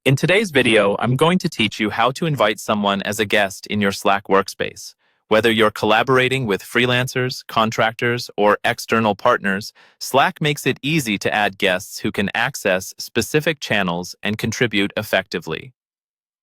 In today's video, I'm going to teach you how to invite someone as a guest in your Slack workspace. Whether you're collaborating with freelancers, contractors, or external partners, Slack makes it easy to add guests who can access specific channels and contribute effectively.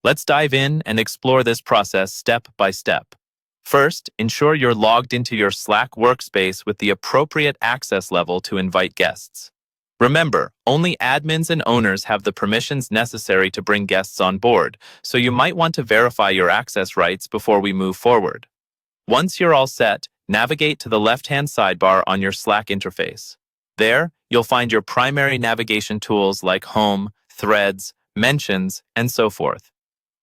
Let's dive in and explore this process step by step. First, ensure you're logged into your Slack workspace with the appropriate access level to invite guests. Remember, only admins and owners have the permissions necessary to bring guests on board, so you might want to verify your access rights before we move forward. Once you're all set, navigate to the left-hand sidebar on your Slack interface. There, you'll find your primary navigation tools like Home, Threads, Mentions, and so forth.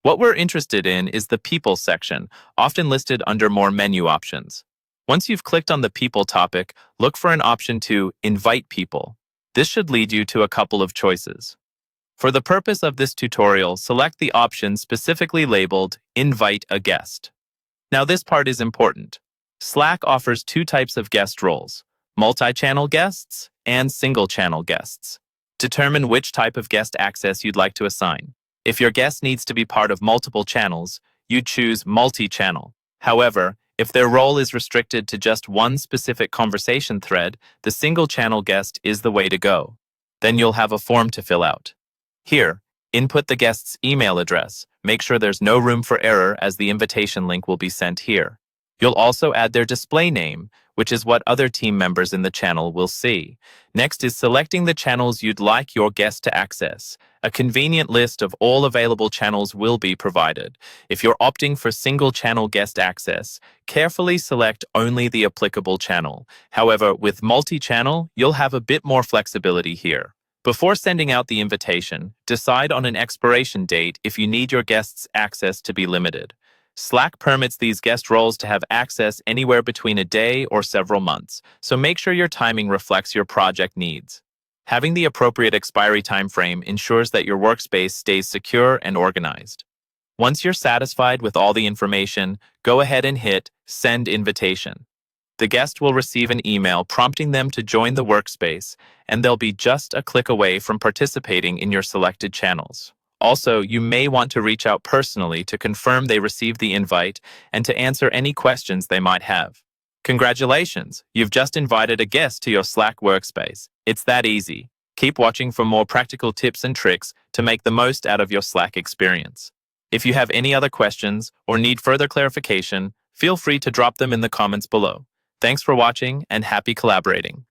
What we're interested in is the People section, often listed under more menu options. Once you've clicked on the People topic, look for an option to Invite People. This should lead you to a couple of choices. For the purpose of this tutorial, select the option specifically labeled Invite a Guest. Now this part is important. Slack offers two types of guest roles, multi-channel guests and single-channel guests. Determine which type of guest access you'd like to assign. If your guest needs to be part of multiple channels, you'd choose multi-channel. However, if their role is restricted to just one specific conversation thread, the single-channel guest is the way to go. Then you'll have a form to fill out. Here, input the guest's email address. Make sure there's no room for error as the invitation link will be sent here. You'll also add their display name, which is what other team members in the channel will see. Next is selecting the channels you'd like your guest to access. A convenient list of all available channels will be provided. If you're opting for single-channel guest access, carefully select only the applicable channel. However, with multi-channel, you'll have a bit more flexibility here. Before sending out the invitation, decide on an expiration date if you need your guests' access to be limited. Slack permits these guest roles to have access anywhere between a day or several months, so make sure your timing reflects your project needs. Having the appropriate expiry time frame ensures that your workspace stays secure and organized. Once you're satisfied with all the information, go ahead and hit Send Invitation. The guest will receive an email prompting them to join the workspace, and they'll be just a click away from participating in your selected channels. Also, you may want to reach out personally to confirm they received the invite and to answer any questions they might have. Congratulations! You've just invited a guest to your Slack workspace. It's that easy. Keep watching for more practical tips and tricks to make the most out of your Slack experience. If you have any other questions or need further clarification, feel free to drop them in the comments below. Thanks for watching and happy collaborating.